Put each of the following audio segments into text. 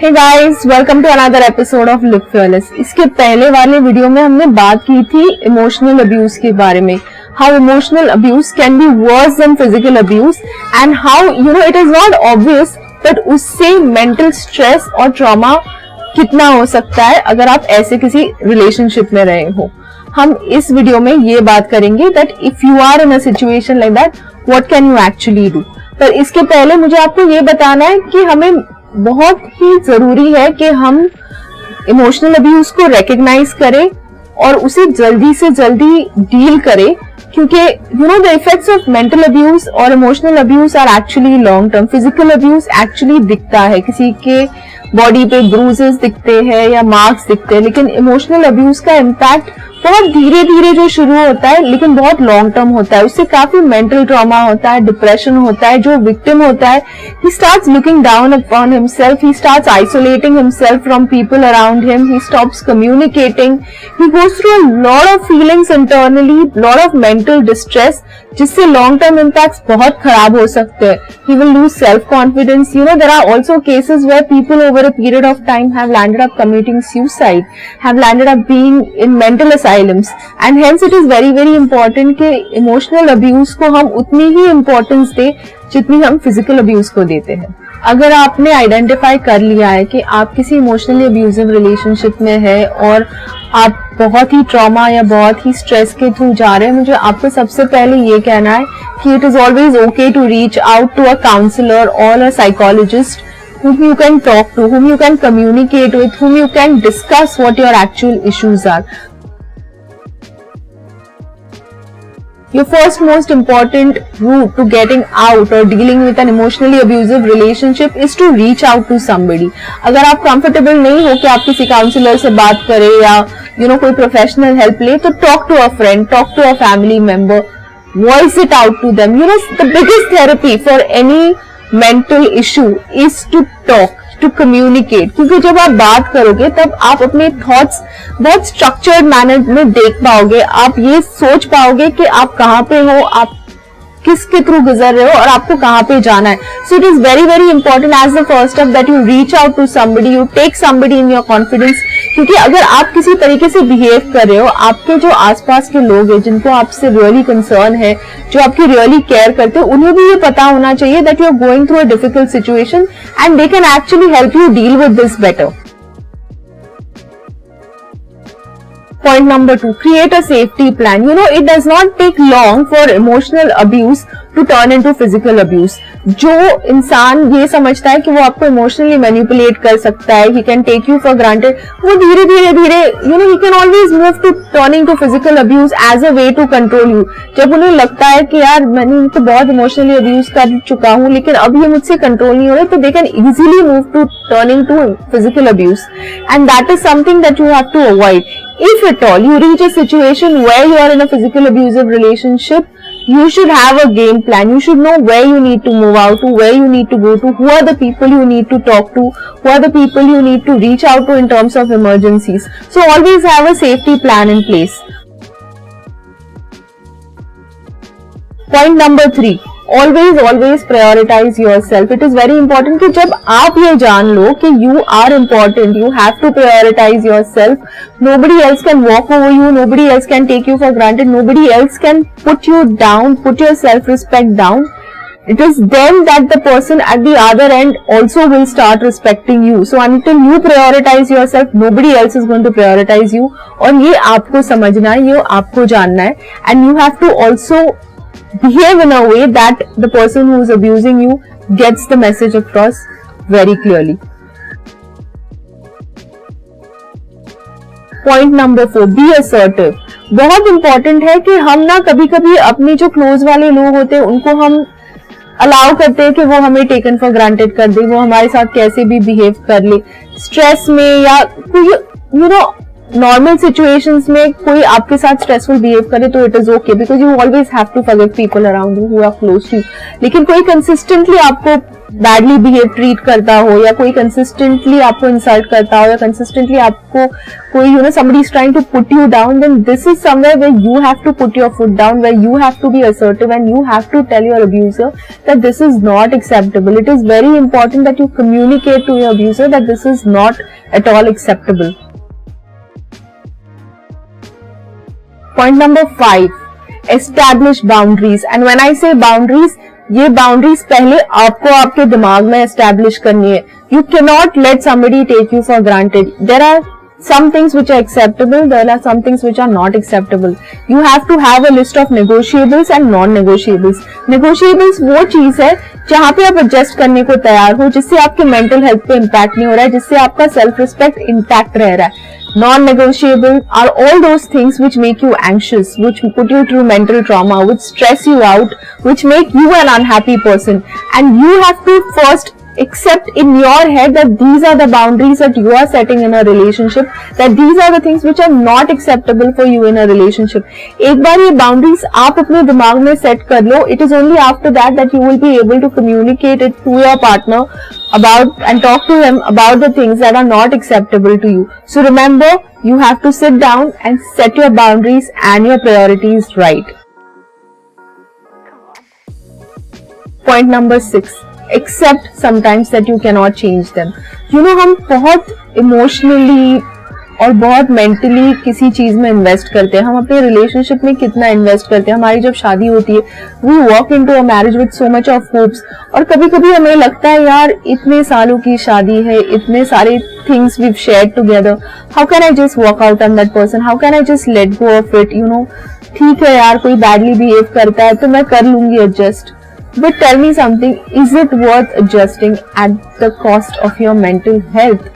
Hey guys, welcome to another episode of live fearless. इसके पहले वाले वीडियो में हमने बात की थी इमोशनल अब्यूज के बारे में, how emotional abuse can be worse than physical abuse and how it is not obvious but उससे मेंटल स्ट्रेस और ट्रॉमा कितना हो सकता है अगर आप ऐसे किसी रिलेशनशिप में रहे हो। हम इस वीडियो में ये बात करेंगे that if you are in a situation like that what can you actually do. पर इसके पहले मुझे आपको ये बताना है कि हमें बहुत ही जरूरी है कि हम इमोशनल अब्यूज को रिकॉग्नाइज करें और उसे जल्दी से जल्दी डील करें, क्योंकि the effects of mental abuse और emotional abuse are actually long term. Physical abuse actually दिखता है, किसी के बॉडी पे ब्रूजेस दिखते हैं या मार्क्स दिखते हैं, लेकिन इमोशनल अब्यूज का इम्पैक्ट बहुत धीरे धीरे जो शुरू होता है लेकिन बहुत लॉन्ग टर्म होता है। उससे काफी मेंटल ट्रॉमा होता है, डिप्रेशन होता है। जो विक्टिम होता है he starts looking down upon himself, he starts isolating himself from people around him, he stops communicating, he goes through a lot of feelings internally, lot of mental distress, जिससे long term impacts बहुत खराब हो सकते हैं। He will lose self confidence. There are also cases where people over a period of time have landed up committing suicide, have landed up being in mental asylums, and hence it is very very important कि emotional abuse को हम उतनी ही importance दें जितनी हम physical abuse को देते हैं। अगर आपने आइडेंटिफाई कर लिया है कि आप किसी इमोशनली अब्यूजिव रिलेशनशिप में है और आप बहुत ही ट्रॉमा या बहुत ही स्ट्रेस के थ्रू जा रहे हैं, मुझे आपको सबसे पहले ये कहना है कि it is always okay to reach out to a counsellor और a psychologist whom you can talk to, whom you can communicate with, whom you can discuss what your actual issues are. Your first most important route to getting out or dealing with an emotionally abusive relationship is to reach out to somebody. अगर आप comfortable नहीं हो कि आप किसी counsellor से बात करें या कोई प्रोफेशनल हेल्प ले, तो talk to a friend, talk to a family member, voice it out to them. The biggest therapy for any mental issue is to talk, to communicate, क्योंकि जब आप बात करोगे तब आप अपने थॉट्स बहुत स्ट्रक्चर्ड मैनर में देख पाओगे, आप ये सोच पाओगे कि आप कहाँ पे हो, आप किसके थ्रू गुजर रहे हो और आपको कहाँ पे जाना है। So it is very very important as the first step that you reach out to somebody, you take somebody in your confidence, क्योंकि अगर आप किसी तरीके से बिहेव कर रहे हो, आपके जो आसपास के लोग हैं जिनको आपसे रियली कंसर्न है, जो आपकी रियली केयर करते हैं, उन्हें भी ये पता होना चाहिए that you are going through a difficult situation and they can actually help you deal with this better. Point number 2, create a safety plan. It does not take long for emotional abuse to turn into physical abuse. जो इंसान ये समझता है कि वो आपको emotionally manipulate कर सकता है, he can take you for granted, वो धीरे धीरे he can always move to turning to physical abuse as a way to control you. जब उन्हें लगता है कि यार मैंने इनको बहुत इमोशनली अब्यूज कर चुका हूँ लेकिन अब ये मुझसे कंट्रोल नहीं हो रहा, तो they can easily move to turning to physical abuse, and that is something that you have to avoid. If at all you reach a situation where you are in a physical abusive relationship, you should have a game plan. You should know where you need to move out to, where you need to go to, who are the people you need to talk to, who are the people you need to reach out to in terms of emergencies. So always have a safety plan in place. Point number 3, always prioritize yourself. It is very important कि जब आप ये जान लो कि you are important, you have to prioritize yourself. Nobody else can walk over you, nobody else can take you for granted, nobody else can put you down, put your self-respect down. It is then that the person at the other end also will start respecting you. So until you prioritize yourself, nobody else is going to prioritize you. और ये आपको समझना है, ये आपको जानना है, and you have to also behave in a way that the person who is abusing you gets the message across very clearly. Point number 4, be assertive. बहुत important है कि हम ना कभी कभी अपने जो क्लोज वाले लोग होते हैं उनको हम अलाउ करते हैं कि वो हमें टेकन फॉर ग्रांटेड कर दे, वो हमारे साथ कैसे भी बिहेव कर ले, स्ट्रेस में या नॉर्मल सिचुएशंस में कोई आपके साथ स्ट्रेसफुल बिहेव करे तो it is okay, because you always have to forgive people around you who are close to you. लेकिन कोई कंसिस्टेंटली आपको बैडली बिहेव ट्रीट करता हो, या कोई कंसिस्टेंटली आपको इंसल्ट करता हो, या कंसिस्टेंटली आपको कोई somebody is trying to put you down, then this is somewhere where you have to put your foot down, where you have to be assertive and you have to tell your abuser that this is not acceptable. It is very important that you communicate to your abuser that this is not at all acceptable. Point number 5, establish boundaries. And when I say boundaries, ये boundaries पहले आपको आपके दिमाग में establish करनी है. You can not let somebody take you for granted. There are some things which are acceptable, there are some things which are not acceptable. You have to have a list of negotiables and non-negotiables. Negotiables वो चीज है जहाँ पे आप adjust करने को तैयार हो, जिससे आपके मेंटल हेल्थ पे इम्पैक्ट नहीं हो रहा है, जिससे आपका सेल्फ रिस्पेक्ट इंटैक्ट रह रहा है. Non-negotiable are all those things which make you anxious, which put you through mental trauma, which stress you out, which make you an unhappy person. And you have to first accept in your head that these are the boundaries that you are setting in a relationship, that these are the things which are not acceptable for you in a relationship. एक बार ये boundaries आप अपने दिमाग में set कर लो, it is only after that that you will be able to communicate it to your partner about and talk to him about the things that are not acceptable to you. So remember, you have to sit down and set your boundaries and your priorities right. Point number 6. Accept sometimes that you cannot change them. हम बहुत emotionally और बहुत mentally किसी चीज में invest करते हैं. हम अपने रिलेशनशिप में कितना इन्वेस्ट करते हैं. हमारी जब शादी होती है, we walk into a marriage with so much of hopes, और कभी कभी हमें लगता है यार इतने सालों की शादी है, इतने सारे things we shared together, how can I just walk out on that person, how can I just let go of it. ठीक है यार, कोई बैडली बिहेव करता है तो मैं कर लूंगी adjust. But tell me something, is it worth adjusting at the cost of your mental health?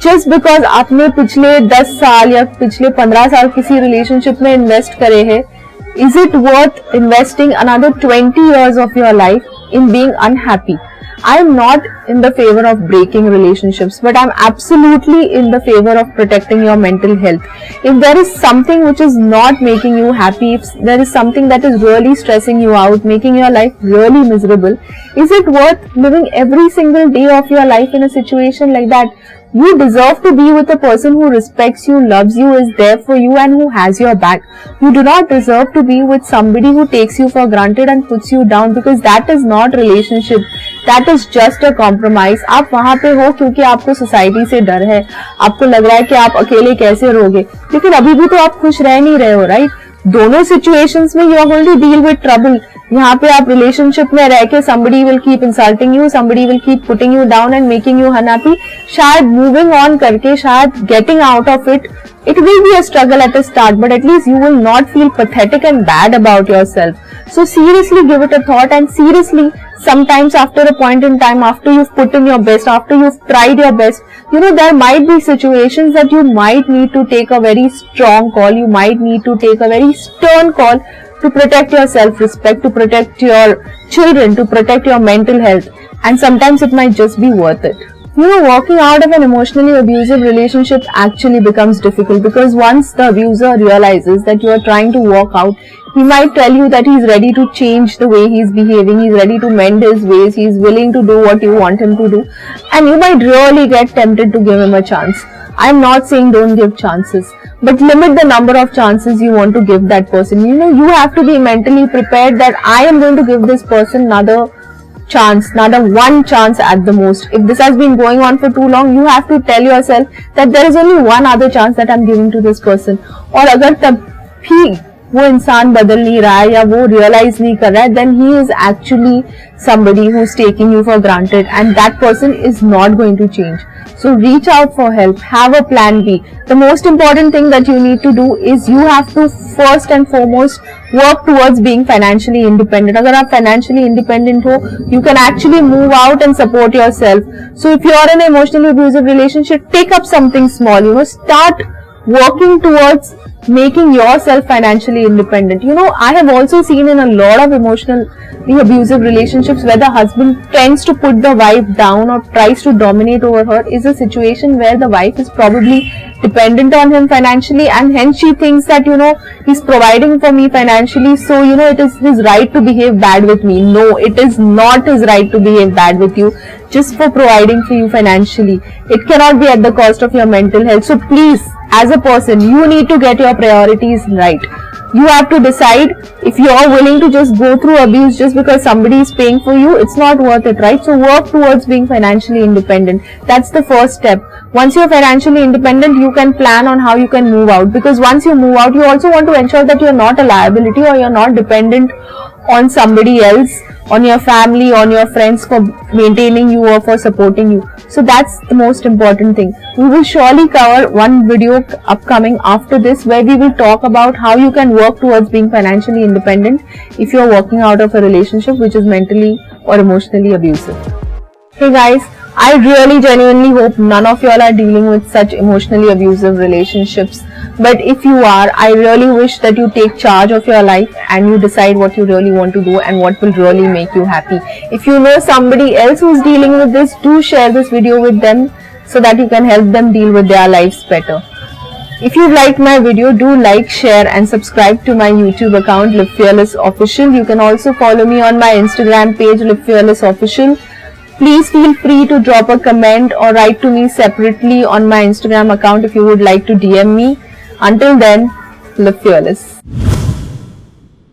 Just because आपने पिछले 10 साल या पिछले 15 साल किसी रिलेशनशिप में इन्वेस्ट करे हैं, is it worth investing another 20 years of your life in being unhappy? I am not in the favor of breaking relationships, but I'm absolutely in the favor of protecting your mental health. If there is something which is not making you happy, if there is something that is really stressing you out, making your life really miserable, is it worth living every single day of your life in a situation like that? You deserve to be with a person who respects you, loves you, is there for you and who has your back. You do not deserve to be with somebody who takes you for granted and puts you down, because that is not relationship. That is just a compromise. आप वहाँ पे हो क्योंकि आपको society से डर है, आपको लग रहा है कि आप अकेले कैसे रहोगे, लेकिन अभी भी तो आप खुश रह नहीं रहे हो, राइट? दोनों सिचुएशंस में you are going to deal with trouble. यहाँ पे आप रिलेशनशिप में रह के somebody will keep insulting you, somebody will keep putting you down and making you unhappy. शायद moving on करके, शायद getting out of it, it will be a struggle at the start, but at least you will not feel pathetic and bad about yourself. So seriously give it a thought, and seriously, sometimes after a point in time, after you've put in your best, after you've tried your best, there might be situations that you might need to take a very strong call, you might need to take a very stern call to protect your self-respect, to protect your children, to protect your mental health, and sometimes it might just be worth it. Walking out of an emotionally abusive relationship actually becomes difficult, because once the abuser realizes that you are trying to walk out, he might tell you that he's ready to change the way he's behaving, he's ready to mend his ways, he's willing to do what you want him to do, and you might really get tempted to give him a chance. I'm not saying don't give chances, but limit the number of chances you want to give that person. You have to be mentally prepared that I am going to give this person another chance, another one chance at the most. If this has been going on for too long, you have to tell yourself that there is only one other chance that I'm giving to this person. और अगर तब भी वो इंसान बदल नहीं रहा है या वो रियलाइज नहीं कर रहा है, then he is actually somebody who is taking you for granted, and that person is not going to change. So reach out for help, have a plan B. The most important thing that you need to do is you have to first and foremost work towards being financially independent. अगर आप financially independent हो, you can actually move out and support yourself. So if you are in an emotionally abusive relationship, take up something small, start working towards making yourself financially independent. I have also seen in a lot of emotionally abusive relationships where the husband tends to put the wife down or tries to dominate over her, is a situation where the wife is probably dependent on him financially, and hence she thinks that, you know, he's providing for me financially, so, you know, it is his right to behave bad with me. No, it is not his right to behave bad with you just for providing for you financially. It cannot be at the cost of your mental health. So please, as a person, you need to get your priorities right. You have to decide if you are willing to just go through abuse just because somebody is paying for you. It's not worth it, right? So work towards being financially independent. That's the first step. Once you're financially independent, you can plan on how you can move out, because once you move out, you also want to ensure that you're not a liability or you're not dependent on somebody else, on your family, on your friends for maintaining you or for supporting you. So that's the most important thing. We will surely cover one video upcoming after this where we will talk about how you can work towards being financially independent if you're working out of a relationship which is mentally or emotionally abusive. Hey guys, I really genuinely hope none of y'all are dealing with such emotionally abusive relationships. But if you are, I really wish that you take charge of your life and you decide what you really want to do and what will really make you happy. If you know somebody else who's dealing with this, do share this video with them so that you can help them deal with their lives better. If you liked my video, do like, share and subscribe to my YouTube account Live Fearless Official. You can also follow me on my Instagram page Live Fearless Official. Please feel free to drop a comment or write to me separately on my Instagram account if you would like to DM me. Until then, live fearless.